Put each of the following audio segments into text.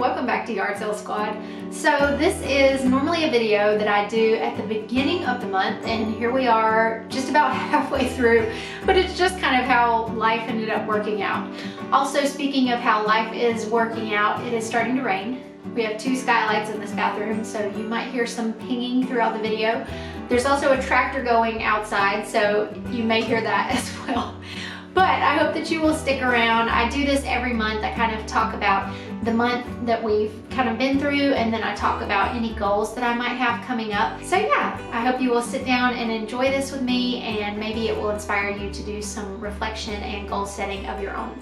welcome back to Yard Sale Squad. So this is normally a video that I do at the beginning of the month, and here we are just about halfway through, but it's just kind of how life ended up working out. Also, speaking of how life is working out, it is starting to rain. We have 2 skylights in this bathroom, so you might hear some pinging throughout the video. There's also a tractor going outside, so you may hear that as well. But I hope that you will stick around. I do this every month. I kind of talk about the month that we've kind of been through, and then I talk about any goals that I might have coming up. So yeah, I hope you will sit down and enjoy this with me, and maybe it will inspire you to do some reflection and goal setting of your own.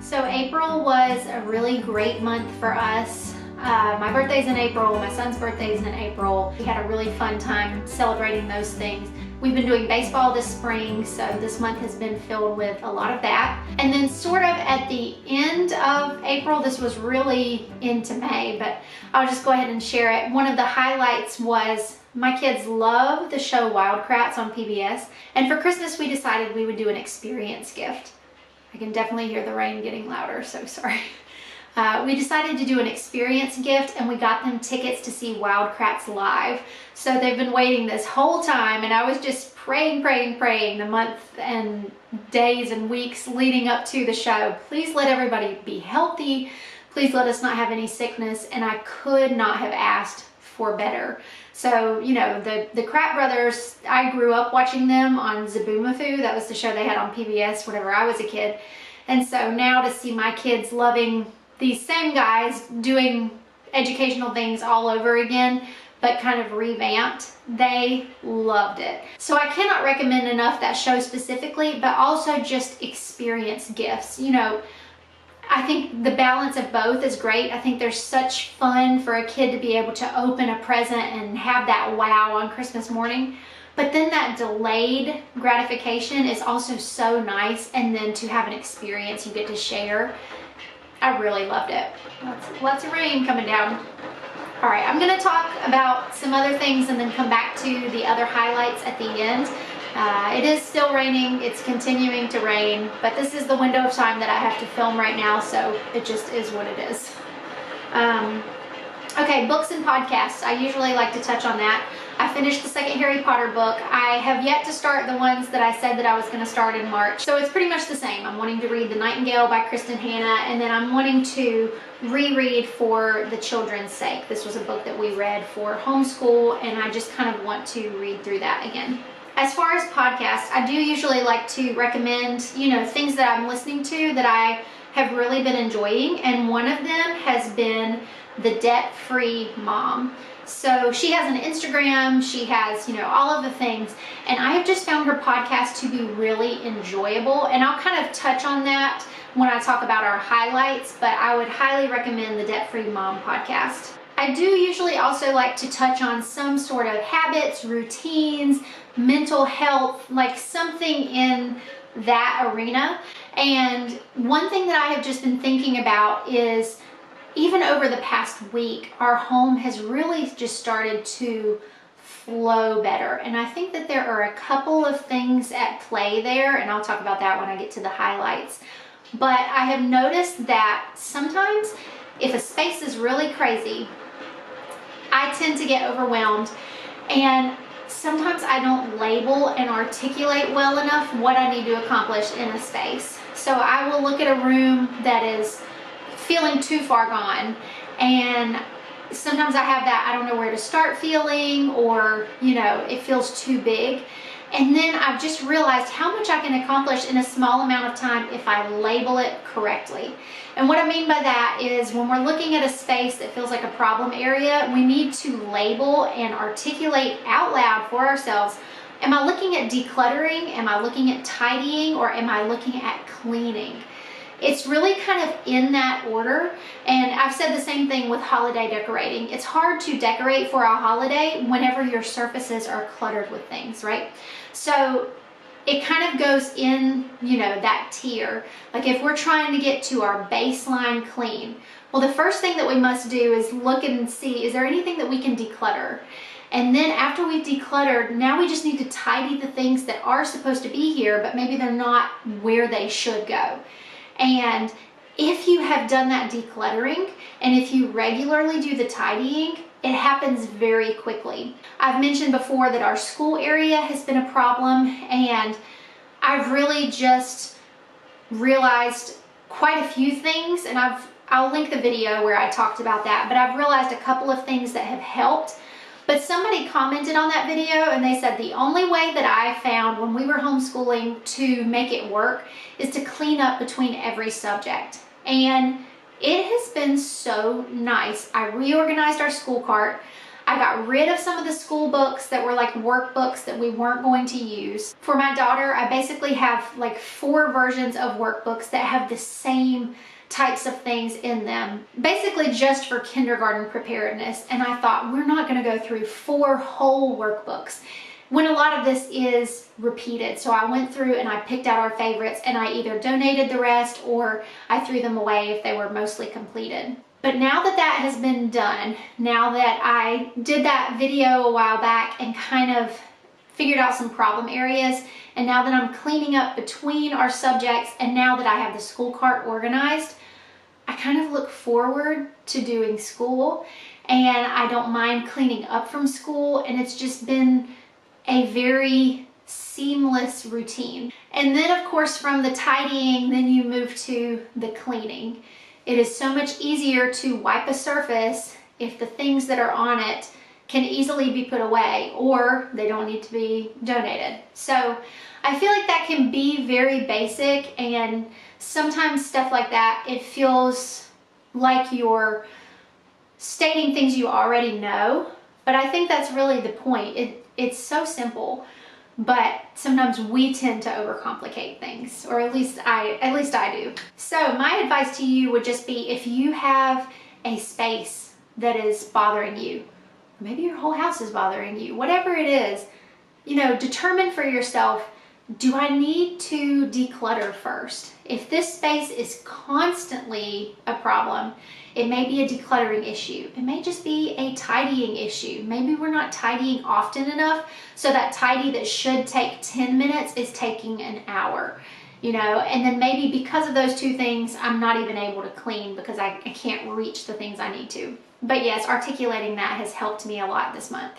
So April was a really great month for us. My birthday's in April, my son's birthday's in April. We had a really fun time celebrating those things. We've been doing baseball this spring, so this month has been filled with a lot of that. And then sort of at the end of April, this was really into May, but I'll just go ahead and share it. One of the highlights was my kids love the show Wild Kratts on PBS, and for Christmas we decided we would do an experience gift. I can definitely hear the rain getting louder, so sorry. We decided to do an experience gift, and we got them tickets to see Wild Kratts live. So they've been waiting this whole time, and I was just praying the month and days and weeks leading up to the show. Please let everybody be healthy. Please let us not have any sickness, and I could not have asked for better. So, you know, the Kratt brothers, I grew up watching them on Zaboomafoo. That was the show they had on PBS whenever I was a kid. And so now to see my kids loving these same guys doing educational things all over again, but kind of revamped, they loved it. So I cannot recommend enough that show specifically, but also just experience gifts. You know, I think the balance of both is great. I think there's such fun for a kid to be able to open a present and have that wow on Christmas morning. But then that delayed gratification is also so nice, and then to have an experience you get to share. I really loved it. Lots of rain coming down. All right, I'm gonna talk about some other things and then come back to the other highlights at the end. It is still raining, it's continuing to rain, but this is the window of time that I have to film right now, so it just is what it is. Okay, books and podcasts. I usually like to touch on that. I finished the second Harry Potter book. I have yet to start the ones that I said that I was going to start in March. So it's pretty much the same. I'm wanting to read The Nightingale by Kristen Hanna, and then I'm wanting to reread For the Children's Sake. This was a book that we read for homeschool, and I just kind of want to read through that again. As far as podcasts, I do usually like to recommend, you know, things that I'm listening to that I have really been enjoying, and one of them has been The Debt-Free Mom. So she has an Instagram, she has, you know, all of the things, and I have just found her podcast to be really enjoyable, and I'll kind of touch on that when I talk about our highlights, but I would highly recommend the Debt-Free Mom podcast. I do usually also like to touch on some sort of habits, routines, mental health, like something in that arena. And one thing that I have just been thinking about is, even over the past week, our home has really just started to flow better. And I think that there are a couple of things at play there, and I'll talk about that when I get to the highlights. But I have noticed that sometimes if a space is really crazy, I tend to get overwhelmed, and sometimes I don't label and articulate well enough what I need to accomplish in a space. So I will look at a room that is feeling too far gone, and sometimes I have that I don't know where to start feeling, or, you know, it feels too big. And then I've just realized how much I can accomplish in a small amount of time if I label it correctly. And what I mean by that is, when we're looking at a space that feels like a problem area, we need to label and articulate out loud for ourselves. Am I looking at decluttering? Am I looking at tidying? Or am I looking at cleaning? It's really kind of in that order. And I've said the same thing with holiday decorating. It's hard to decorate for a holiday whenever your surfaces are cluttered with things, right? So it kind of goes in, you know, that tier. Like if we're trying to get to our baseline clean, well, the first thing that we must do is look and see, is there anything that we can declutter? And then after we've decluttered, now we just need to tidy the things that are supposed to be here, but maybe they're not where they should go. And if you have done that decluttering and if you regularly do the tidying, it happens very quickly. I've mentioned before that our school area has been a problem, and I've really just realized quite a few things, and I'll link the video where I talked about that, but I've realized a couple of things that have helped. But somebody commented on that video and they said the only way that I found when we were homeschooling to make it work is to clean up between every subject. And it has been so nice. I reorganized our school cart. I got rid of some of the school books that were like workbooks that we weren't going to use. For my daughter, I basically have like 4 versions of workbooks that have the same types of things in them, basically just for kindergarten preparedness. And I thought, we're not going to go through 4 whole workbooks when a lot of this is repeated. So I went through and I picked out our favorites, and I either donated the rest or I threw them away if they were mostly completed. But now that that has been done, now that I did that video a while back and kind of figured out some problem areas, and now that I'm cleaning up between our subjects, and now that I have the school cart organized, I kind of look forward to doing school, and I don't mind cleaning up from school, and it's just been a very seamless routine. And then of course from the tidying, then you move to the cleaning. It is so much easier to wipe a surface if the things that are on it can easily be put away, or they don't need to be donated. So I feel like that can be very basic, and sometimes stuff like that, it feels like you're stating things you already know, but I think that's really the point. It's so simple, but sometimes we tend to overcomplicate things, or at least I do. So my advice to you would just be, if you have a space that is bothering you, maybe your whole house is bothering you, whatever it is, you know, determine for yourself, do I need to declutter first? If this space is constantly a problem, it may be a decluttering issue. It may just be a tidying issue. Maybe we're not tidying often enough, so that tidy that should take 10 minutes is taking an hour, you know, and then maybe because of those 2 things, I'm not even able to clean because I can't reach the things I need to. But yes, articulating that has helped me a lot this month.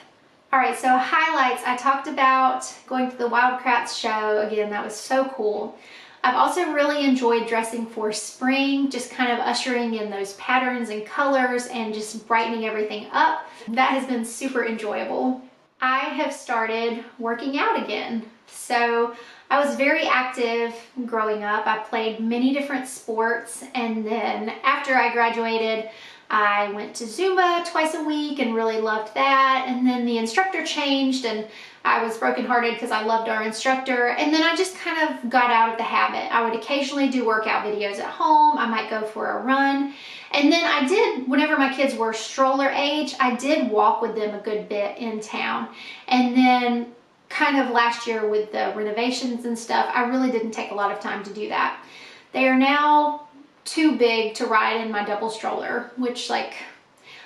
All right, so highlights. I talked about going to the Wildcrafts show. Again, that was so cool. I've also really enjoyed dressing for spring, just kind of ushering in those patterns and colors and just brightening everything up. That has been super enjoyable. I have started working out again. So I was very active growing up. I played many different sports, and then after I graduated, I went to Zumba twice a week and really loved that. And then the instructor changed, and I was brokenhearted because I loved our instructor. And then I just kind of got out of the habit. I would occasionally do workout videos at home. I might go for a run. And then I did, whenever my kids were stroller age, I did walk with them a good bit in town. And then kind of last year with the renovations and stuff, I really didn't take a lot of time to do that. They are now too big to ride in my double stroller, which, like,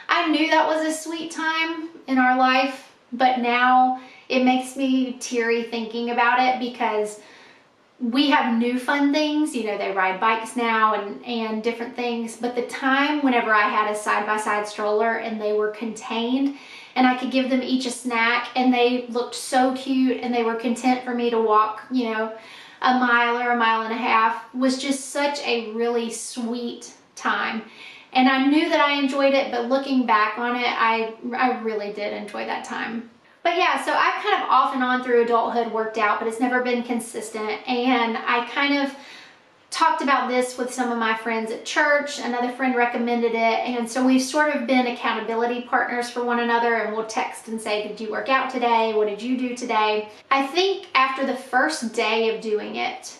I knew that was a sweet time in our life, but now it makes me teary thinking about it because we have new fun things. You know, they ride bikes now and different things, but the time whenever I had a side-by-side stroller and they were contained and I could give them each a snack and they looked so cute and they were content for me to walk, you know, a mile or a mile and a half, was just such a really sweet time. And I knew that I enjoyed it, but looking back on it, I really did enjoy that time. But yeah, so I've kind of off and on through adulthood worked out, but it's never been consistent. And I kind of talked about this with some of my friends at church. Another friend recommended it. And so we've sort of been accountability partners for one another, and we'll text and say, did you work out today? What did you do today? I think after the first day of doing it,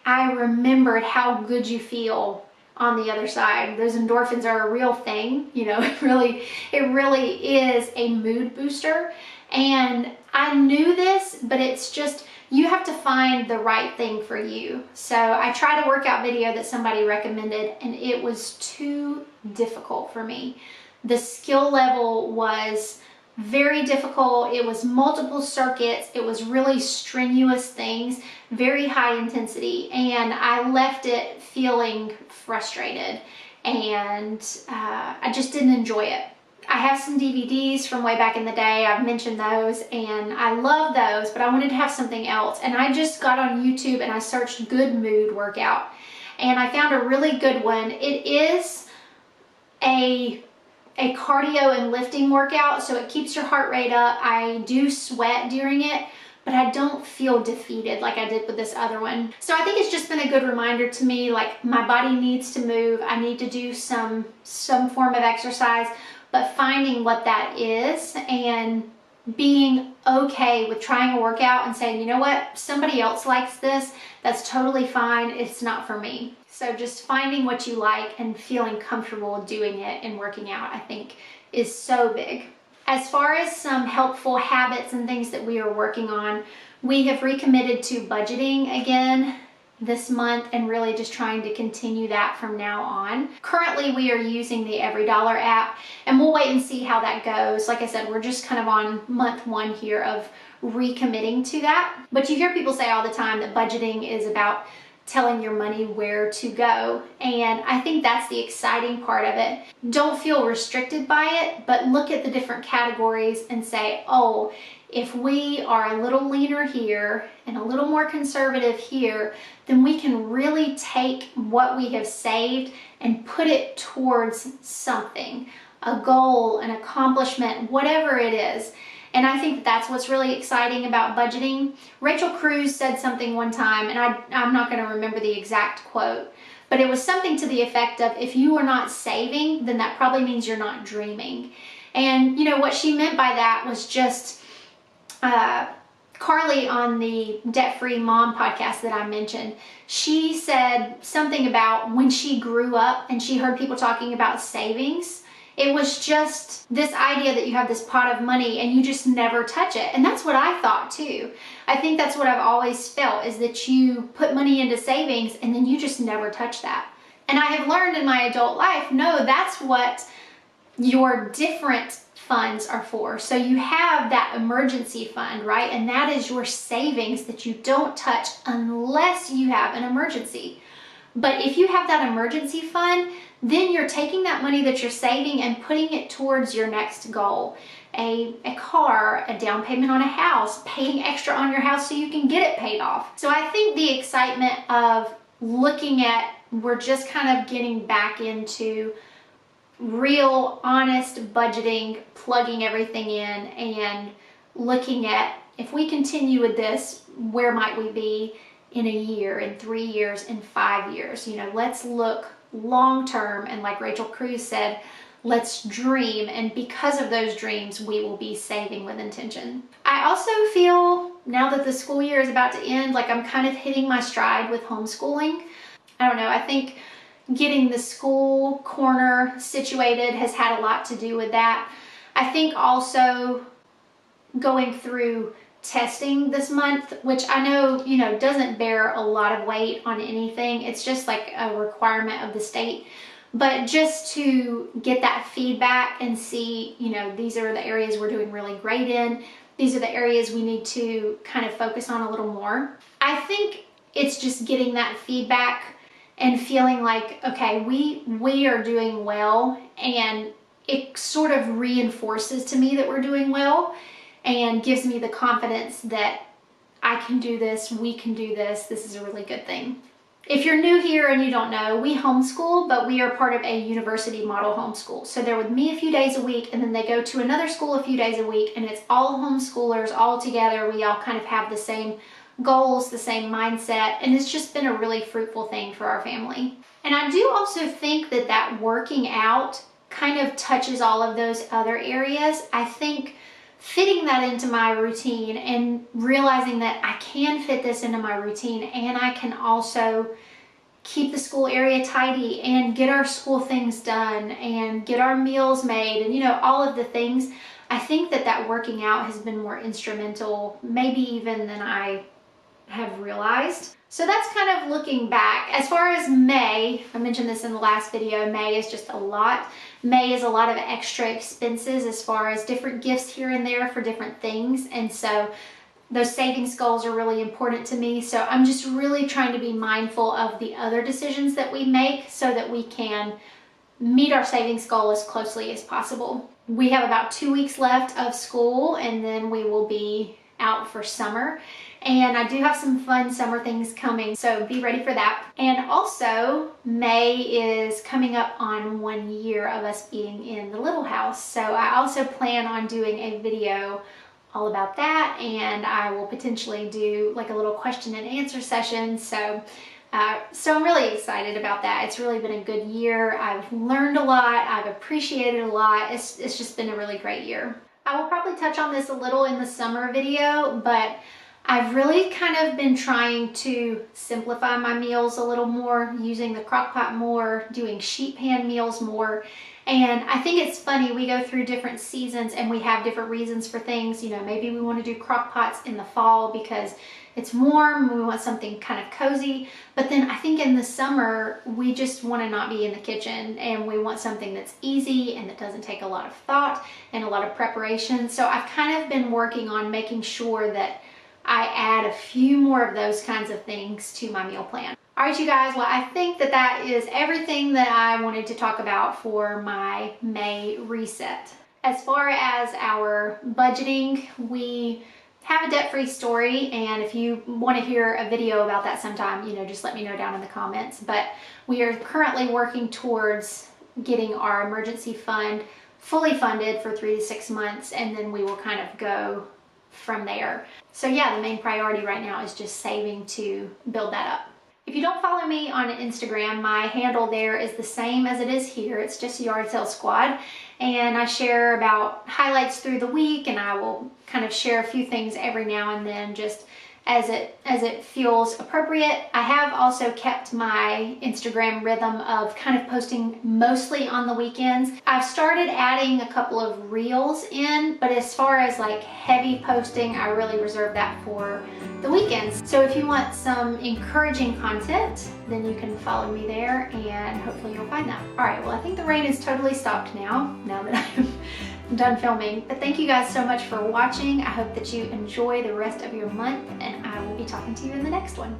I remembered how good you feel on the other side. Those endorphins are a real thing. You know, it really is a mood booster. And I knew this, but it's just, you have to find the right thing for you. So I tried a workout video that somebody recommended, and it was too difficult for me. The skill level was very difficult. It was multiple circuits. It was really strenuous things, very high intensity. And I left it feeling frustrated, and I just didn't enjoy it. I have some DVDs from way back in the day. I've mentioned those and I love those, but I wanted to have something else. And I just got on YouTube and I searched good mood workout, and I found a really good one. It is a cardio and lifting workout, so it keeps your heart rate up. I do sweat during it, but I don't feel defeated like I did with this other one. So I think it's just been a good reminder to me, like, my body needs to move. I need to do some form of exercise, but finding what that is and being okay with trying a workout and saying, you know what, somebody else likes this, that's totally fine, it's not for me. So just finding what you like and feeling comfortable doing it and working out, I think, is so big. As far as some helpful habits and things that we are working on, we have recommitted to budgeting again this month and really just trying to continue that from now on. Currently, we are using the Every Dollar app, and we'll wait and see how that goes. Like I said, we're just kind of on month one here of recommitting to that. But you hear people say all the time that budgeting is about telling your money where to go, and I think that's the exciting part of it. Don't feel restricted by it, but look at the different categories and say, oh, if we are a little leaner here and a little more conservative here, then we can really take what we have saved and put it towards something, a goal, an accomplishment, whatever it is. And I think that's what's really exciting about budgeting. Rachel Cruz said something one time, and I'm not going to remember the exact quote, but it was something to the effect of, if you are not saving, then that probably means you're not dreaming. And you know what she meant by that was just Carly on the Debt Free Mom podcast that I mentioned, she said something about when she grew up and she heard people talking about savings. It was just this idea that you have this pot of money and you just never touch it. And that's what I thought too. I think that's what I've always felt, is that you put money into savings and then you just never touch that. And I have learned in my adult life, no, that's what your different funds are for. So you have that emergency fund, right? And that is your savings that you don't touch unless you have an emergency. But if you have that emergency fund, then you're taking that money that you're saving and putting it towards your next goal. A car, a down payment on a house, paying extra on your house so you can get it paid off. So I think the excitement of looking at, we're just kind of getting back into real, honest budgeting, plugging everything in and looking at, if we continue with this, where might we be in a year, in 3 years, in 5 years? You know, let's look long term, and like Rachel Cruz said, let's dream, and because of those dreams, we will be saving with intention. I also feel, now that the school year is about to end, like I'm kind of hitting my stride with homeschooling. I don't know, I think getting the school corner situated has had a lot to do with that. I think also going through testing this month, which I know, you know, doesn't bear a lot of weight on anything. It's just like a requirement of the state. But just to get that feedback and see, you know, these are the areas we're doing really great in. These are the areas we need to kind of focus on a little more. I think it's just getting that feedback and feeling like, okay, we are doing well, and it sort of reinforces to me that we're doing well and gives me the confidence that I can do this, we can do this, this is a really good thing. If you're new here and you don't know, we homeschool, but we are part of a university model homeschool. So they're with me a few days a week, and then they go to another school a few days a week, and it's all homeschoolers all together. We all kind of have the same goals, the same mindset, and it's just been a really fruitful thing for our family. And I do also think that that working out kind of touches all of those other areas. I think fitting that into my routine and realizing that I can fit this into my routine, and I can also keep the school area tidy and get our school things done and get our meals made and, you know, all of the things. I think that that working out has been more instrumental, maybe even than I have realized. So that's kind of looking back. As far as May, I mentioned this in the last video, May is just a lot. May is a lot of extra expenses as far as different gifts here and there for different things. And so those savings goals are really important to me. So I'm just really trying to be mindful of the other decisions that we make so that we can meet our savings goal as closely as possible. We have about 2 weeks left of school, and then we will be out for summer. And I do have some fun summer things coming, so be ready for that. And also, May is coming up on 1 year of us being in the little house. So I also plan on doing a video all about that, and I will potentially do like a little question and answer session. So I'm really excited about that. It's really been a good year. I've learned a lot. I've appreciated a lot. It's just been a really great year. I will probably touch on this a little in the summer video, but I've really kind of been trying to simplify my meals a little more, using the crock pot more, doing sheet pan meals more. And I think it's funny, we go through different seasons and we have different reasons for things. You know, maybe we want to do crock pots in the fall because it's warm, we want something kind of cozy. But then I think in the summer, we just want to not be in the kitchen and we want something that's easy and that doesn't take a lot of thought and a lot of preparation. So I've kind of been working on making sure that I add a few more of those kinds of things to my meal plan. All right, you guys, well, I think that is everything that I wanted to talk about for my May reset. As far as our budgeting, we have a debt-free story, and if you want to hear a video about that sometime, you know, just let me know down in the comments. But we are currently working towards getting our emergency fund fully funded for 3 to 6 months, and then we will kind of go from there. So yeah, the main priority right now is just saving to build that up. If you don't follow me on Instagram, my handle there is the same as it is here. It's just Yard Sale Squad. And I share about highlights through the week, and I will kind of share a few things every now and then just as it feels appropriate. I have also kept my Instagram rhythm of kind of posting mostly on the weekends. I've started adding a couple of reels in, but as far as like heavy posting, I really reserve that for the weekends. So if you want some encouraging content, then you can follow me there and hopefully you'll find that. All right, well, I think the rain is totally stopped now that I'm done filming. But thank you guys so much for watching. I hope that you enjoy the rest of your month, and I will be talking to you in the next one.